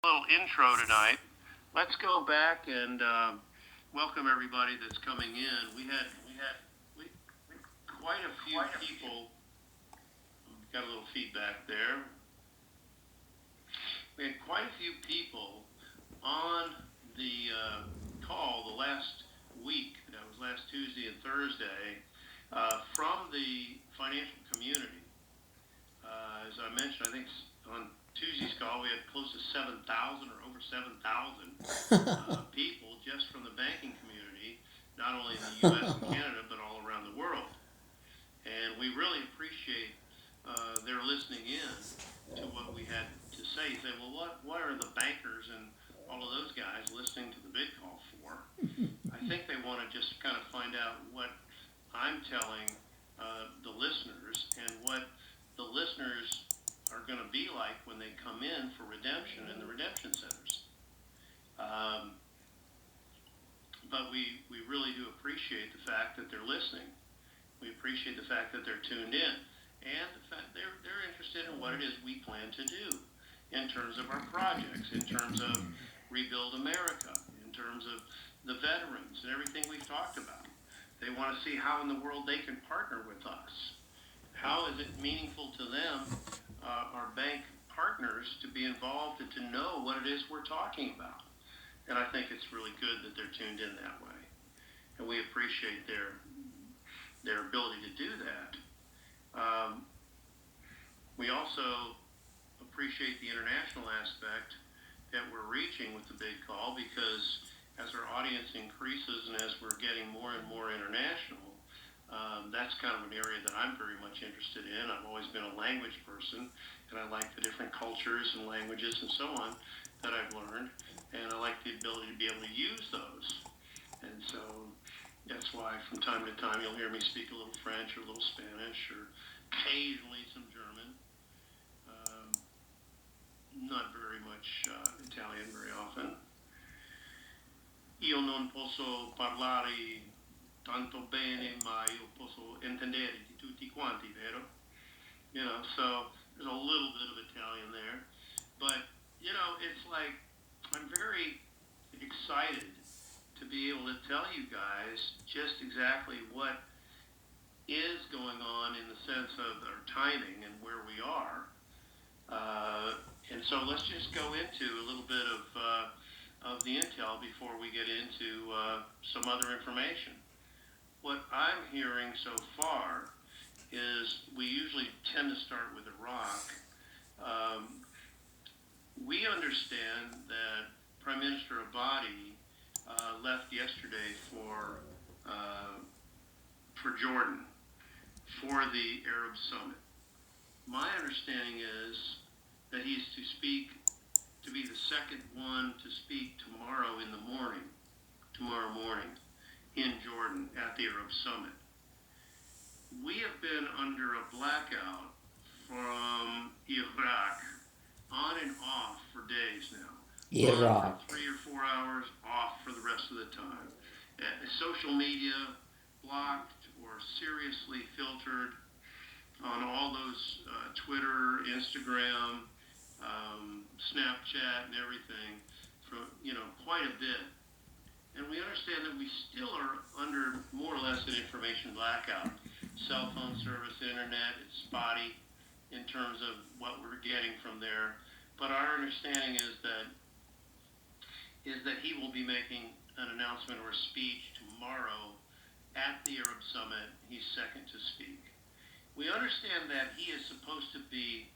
Little intro tonight. Let's go back and welcome everybody that's coming in. We, quite a few people. Got a little feedback there. We had quite a few people on the call the last week. That was last Tuesday and Thursday from the financial community. As I mentioned, I think on Tuesday's call we had close to 7,000 or over 7,000 people just from the banking community, not only in the U.S. and Canada, but all around the world. And we really appreciate their listening in to what we had to say. You say, well, what are the bankers and all of those guys listening to the big call for? I think they want to just kind of find out what I'm telling the listeners and what the listeners are going to be like when they come in for redemption in the redemption centers. But we really do appreciate the fact that they're listening. We appreciate the fact that they're tuned in, and the fact they're interested in what it is we plan to do in terms of our projects, in terms of Rebuild America, in terms of the veterans and everything we've talked about. They want to see how in the world they can partner with us. How is it meaningful to them, our bank partners, to be involved and to know what it is we're talking about? And I think it's really good that they're tuned in that way. And we appreciate their ability to do that. We also appreciate the international aspect that we're reaching with the big call, because as our audience increases and as we're getting more and more international, that's kind of an area that I'm very much interested in. I've always been a language person, and I like the different cultures and languages and so on that I've learned, and I like the ability to be able to use those. And so that's why from time to time you'll hear me speak a little French or a little Spanish or occasionally some German. Not very much Italian very often. Io non posso parlare tanto bene, ma io posso intendere di tutti quanti, vero? So there's a little bit of Italian there. But, it's like I'm very excited to be able to tell you guys just exactly what is going on in the sense of our timing and where we are. And so let's just go into a little bit of the intel before we get into some other information. What I'm hearing so far is we usually tend to start with Iraq. We understand that Prime Minister Abadi left yesterday for Jordan for the Arab Summit. My understanding is that he's to be the second one to speak tomorrow morning in Jordan at the Arab Summit. We have been under a blackout from Iraq on and off for days now. Iraq. On for 3 or 4 hours, off for the rest of the time. Social media blocked or seriously filtered on all those Twitter, Instagram, Snapchat, and everything for quite a bit. And we understand that we still are under more or less an information blackout. Cell phone service, internet, it's spotty in terms of what we're getting from there. But our understanding is that he will be making an announcement or a speech tomorrow at the Arab Summit. He's second to speak. We understand that he is supposed to be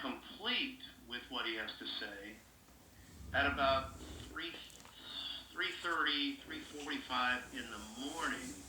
complete with what he has to say at about 3:30, 3:45 in the morning,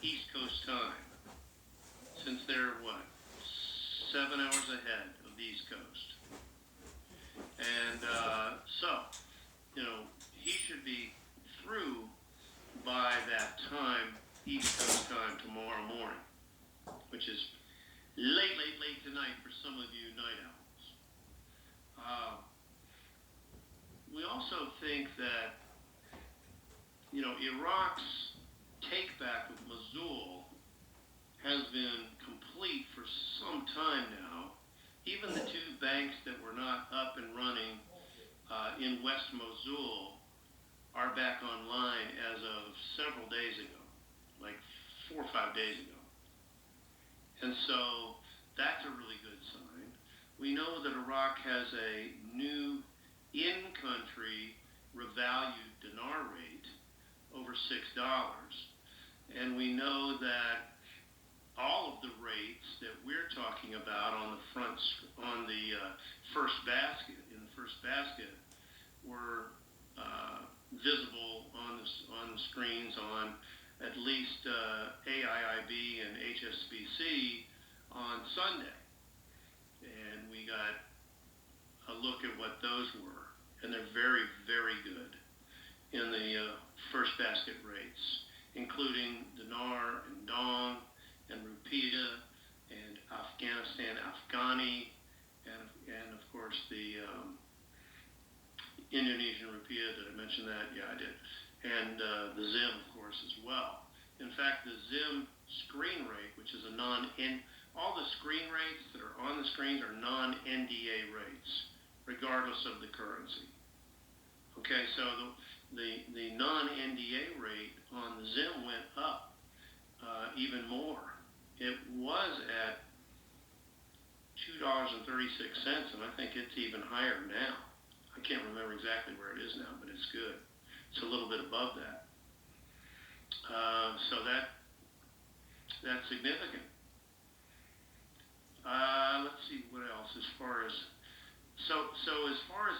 East Coast time, since they're 7 hours ahead of the East Coast. And he should be through by that time, East Coast time, tomorrow morning, which is late tonight for some of you night owls. We also think that, Iraq's take back of Mosul has been complete for some time now. Even the two banks that were not up and running in West Mosul are back online as of several days ago, like 4 or 5 days ago. And so that's a really good sign. We know that Iraq has a new in-country revalued dinar rate over $6. And we know that all of the rates that we're talking about on the first basket, in the first basket, were visible on the screens on at least AIIB and HSBC on Sunday. And we got a look at what those were, and they're very, very good in the first basket rates, including dinar and dong and rupiah and Afghanistan Afghani, and of course the Indonesian rupiah. Did I mention that? Yeah, I did. And the ZIM, of course, as well. In fact, the ZIM screen rate, which is all the screen rates that are on the screens are non-NDA rates, regardless of the currency. Okay, so the non-NDA rate on the ZIM went up even more. It was at $2.36, and I think it's even higher now. I can't remember exactly where it is now, but it's good. It's a little bit above that. So that's significant. Let's see what else as far as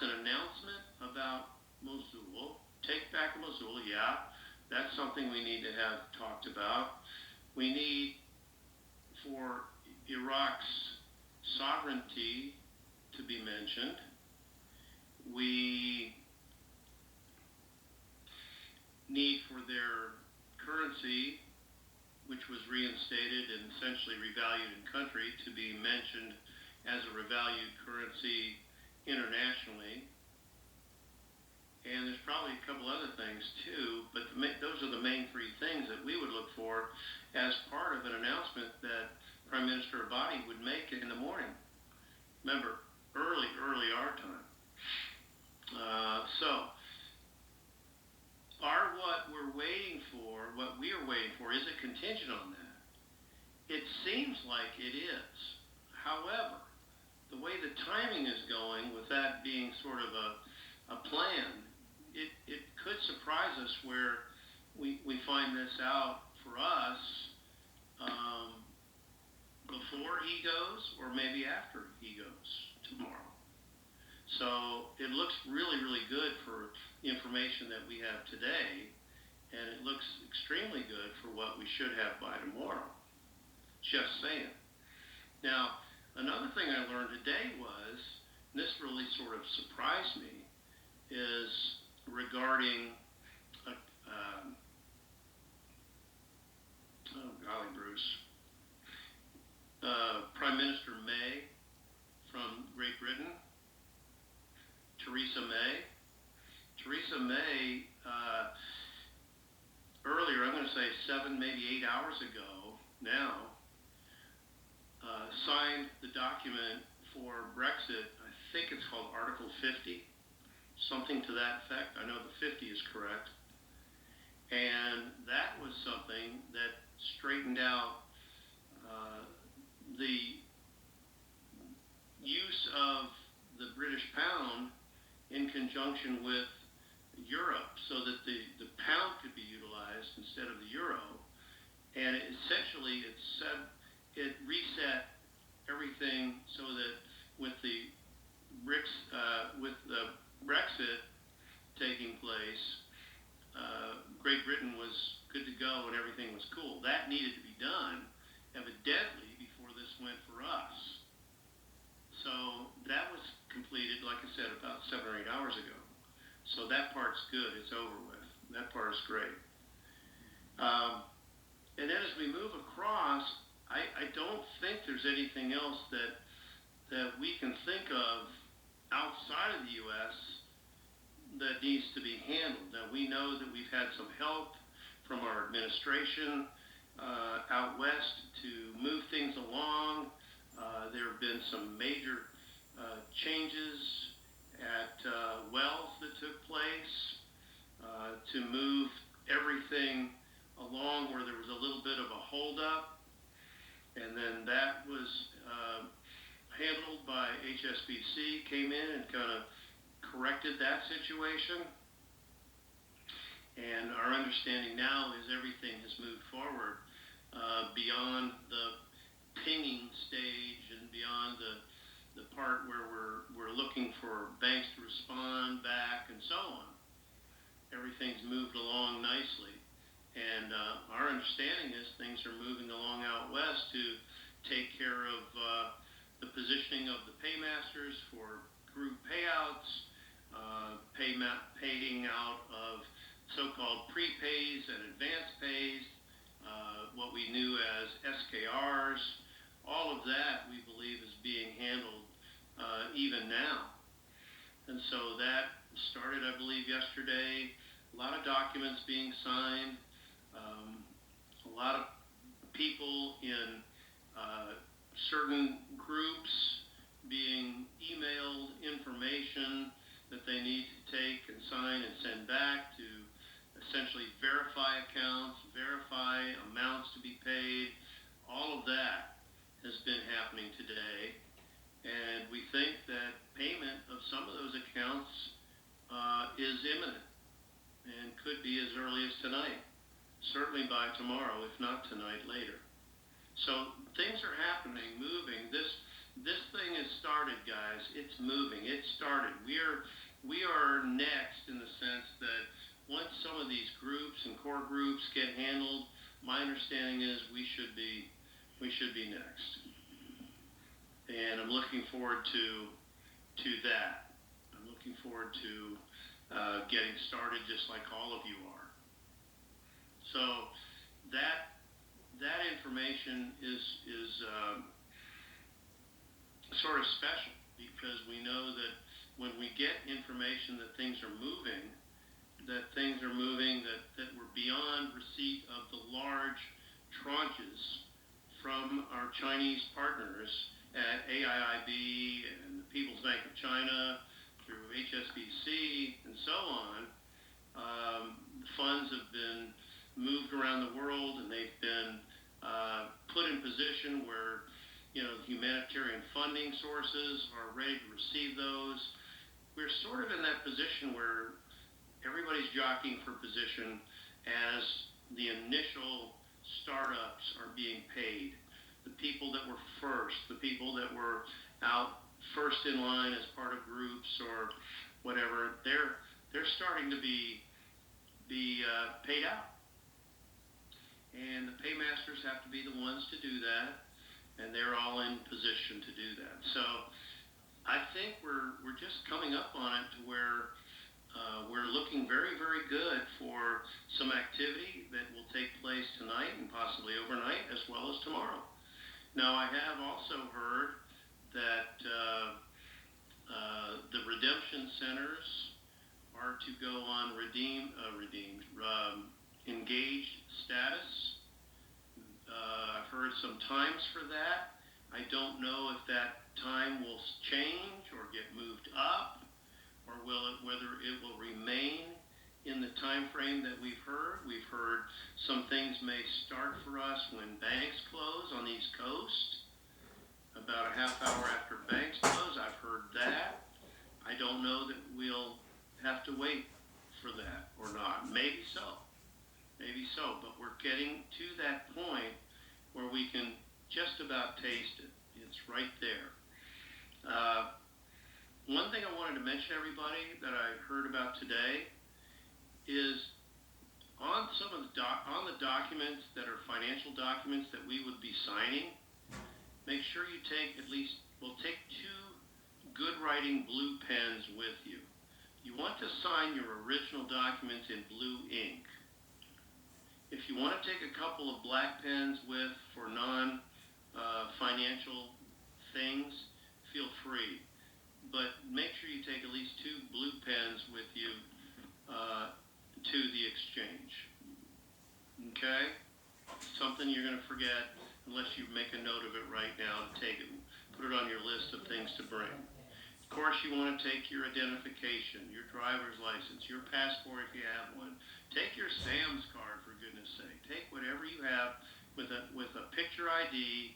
an announcement about Mosul, take back Mosul, yeah, that's something we need to have talked about. We need for Iraq's sovereignty to be mentioned. We need for their currency, which was reinstated and essentially revalued in country, to be mentioned as a revalued currency internationally. And there's probably a couple other things too, but those are the main three things that we would look for as part of an announcement that Prime Minister Abadi would make in the morning. Remember, early our time. What we are waiting for, is it contingent on that? It seems like it is. However, the way the timing is going, with that being sort of a plan, it could surprise us where we find this out for us before he goes, or maybe after he goes tomorrow. So it looks really, really good for the information that we have today, and it looks extremely good for what we should have by tomorrow. Just saying. Now, another thing I learned today was, and this really sort of surprised me, is regarding, Prime Minister May from Great Britain, Theresa May. Theresa May, earlier, I'm going to say 7, maybe 8 hours ago now, signed the document for Brexit. I think it's called Article 50, something to that effect. I know the 50 is correct. And that was something that straightened out the use of the British pound in conjunction with Europe, so that the pound could be utilized instead of the euro. And essentially it reset everything so that with the Brexit taking place, Great Britain was good to go and everything was cool. That needed to be done, evidently, before this went for us. So that was completed, like I said, about 7 or 8 hours ago. So that part's good. It's over with. That part is great. And then as we move across, I don't think there's anything else that we can think of outside of the U.S. that needs to be handled. Now, we know that we've had some help from our administration out west to move things along. There have been some major changes at wells that took place to move everything along where there was a little bit of a holdup, and then that was handled by HSBC, came in and kind of corrected that situation. And our understanding now is everything has moved forward beyond the pinging stage and beyond the part where we're looking for banks to respond back and so on. Everything's moved along nicely. And our understanding is things are moving along out west to take care of the positioning of the paymasters for group payouts, paying out of so-called prepays and advance pays, what we knew as SKRs. All of that, we believe, is being handled even now. And so that started, I believe, yesterday. A lot of documents being signed. A lot of people in certain groups being emailed information that they need to take and sign and send back to essentially verify accounts, verify amounts to be paid. All of that has been happening today. And we think that payment of some of those accounts is imminent and could be as early as tonight. Certainly by tomorrow, if not tonight, later. So things are happening, moving. This thing has started, guys. It's moving. It started. We are next in the sense that once some of these groups and core groups get handled, my understanding is we should be next. And I'm looking forward to that. I'm looking forward to getting started just like all of you are. So that information is sort of special because we know that when we get information that things are moving, that we're beyond receipt of the large tranches from our Chinese partners at AIIB and the People's Bank of China through HSBC and so on. Funds have been moved around the world, and they've been put in position where humanitarian funding sources are ready to receive those. We're sort of in that position where everybody's jockeying for position as the initial startups are being paid. The people that were first, the people that were out first in line as part of groups or whatever, they're starting to be paid out. And the paymasters have to be the ones to do that, and they're all in position to do that. So I think we're just coming up on it to where we're looking very, very good for some activity that will take place tonight and possibly overnight as well as tomorrow. Now, I have also heard that the redemption centers are to go on engaged status. I've heard some times for that. I don't know if that time will change or get moved up, or whether it will remain in the time frame that we've heard. We've heard some things may start for us when banks close on the East Coast, about a half hour after banks close. I've heard that. I don't know that we'll have to wait for that or not. Maybe so, but we're getting to that point where we can just about taste it. It's right there. One thing I wanted to mention, everybody, that I heard about today is on some of the documents that are financial documents that we would be signing, make sure you take take 2 good writing blue pens with you. You want to sign your original documents in blue ink. If you want to take a couple of black pens with for non-financial things, feel free. But make sure you take at least 2 blue pens with you to the exchange. Okay? Something you're going to forget unless you make a note of it right now to take it, put it on your list of things to bring. Of course, you want to take your identification, your driver's license, your passport if you have one. Take your Sam's card, for goodness sake. Take whatever you have with a picture ID.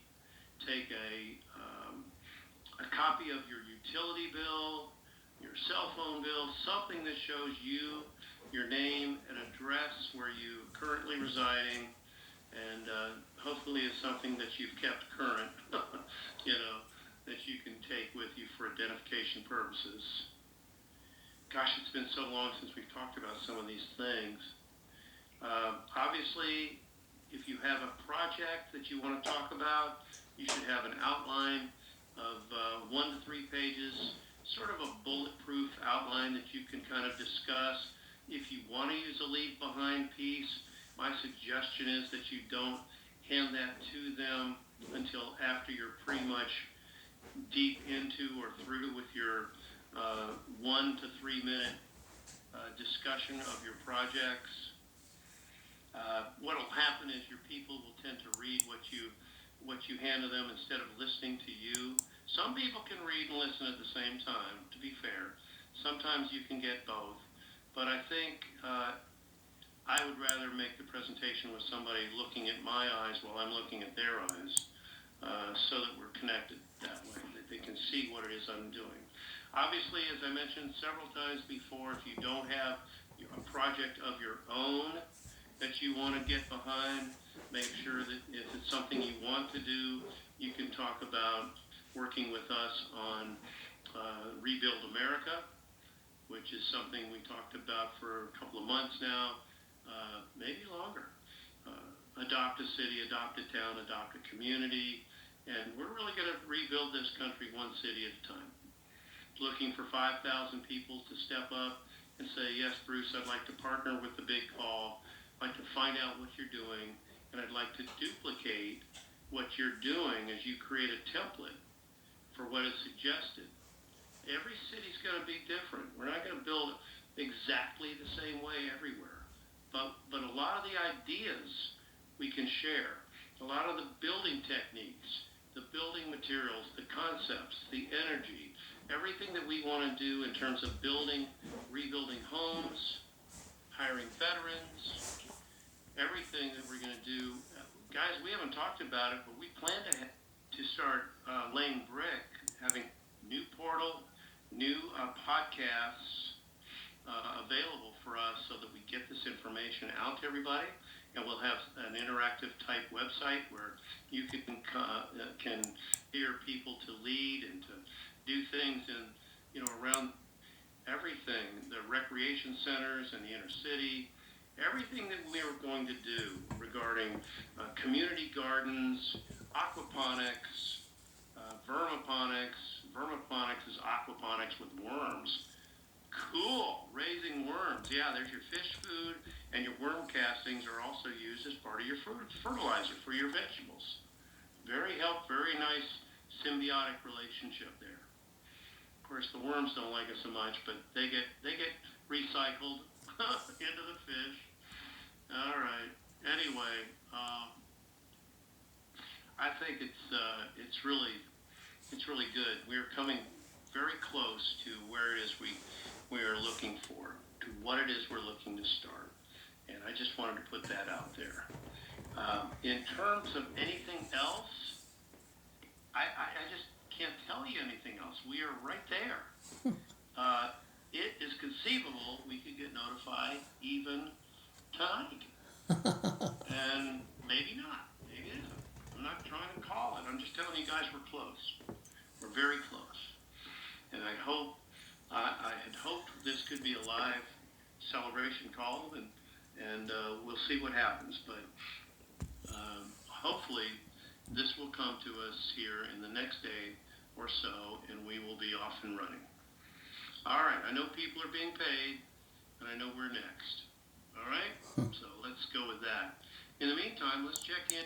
Take a copy of your utility bill, your cell phone bill, something that shows you, your name, and address where you currently residing, and hopefully it's something that you've kept current, you know, that you can take with you for identification purposes. Gosh, it's been so long since we've talked about some of these things. Obviously, if you have a project that you want to talk about, you should have an outline of 1 to 3 pages, sort of a bulletproof outline that you can kind of discuss. If you want to use a leave behind piece, my suggestion is that you don't hand that to them until after you're pretty much deep into or through with your 1 to 3 minute discussion of your projects. What will happen is your people will tend to read what you hand to them instead of listening to you. Some people can read and listen at the same time, to be fair. Sometimes you can get both. But I think I would rather make the presentation with somebody looking at my eyes while I'm looking at their eyes, so that we're connected that way, that they can see what it is I'm doing. Obviously, as I mentioned several times before, if you don't have a project of your own that you want to get behind, make sure that if it's something you want to do, you can talk about working with us on Rebuild America, which is something we talked about for a couple of months now, maybe longer. Adopt a city, adopt a town, adopt a community, and we're really going to rebuild this country one city at a time. Looking for 5,000 people to step up and say, yes, Bruce, I'd like to partner with the big call. I'd like to find out what you're doing, and I'd like to duplicate what you're doing as you create a template for what is suggested. Every city's going to be different. We're not going to build exactly the same way everywhere. But a lot of the ideas we can share. A lot of the building techniques, the building materials, the concepts, the energy, everything that we want to do in terms of building, rebuilding homes, hiring veterans, everything that we're going to do. Guys, we haven't talked about it, but we plan to start laying brick, having new portal, new podcasts available for us so that we get this information out to everybody. And we'll have an interactive type website where you can hear people to lead and to do things in, around everything, the recreation centers and the inner city, everything that we are going to do regarding community gardens, aquaponics, vermiponics. Vermiponics is aquaponics with worms. Cool, raising worms. Yeah, there's your fish food, and your worm castings are also used as part of your fertilizer for your vegetables. Very nice symbiotic relationship there. Of course, the worms don't like it so much, but they get recycled into the fish. All right. Anyway, I think it's really good. We're coming very close to where it is we are looking for, to what it is we're looking to start. And I just wanted to put that out there. In terms of anything else, I just can't tell you anything else. We are right there. It is conceivable we could get notified even tonight. And maybe not. Maybe it isn't. I'm not trying to call it. I'm just telling you guys we're close. We're very close. And I had hoped this could be a live celebration call, and we'll see what happens. But hopefully this will come to us here in the next day or so, and we will be off and running. All right, I know people are being paid, and I know we're next. All right, so let's go with that. In the meantime, let's check in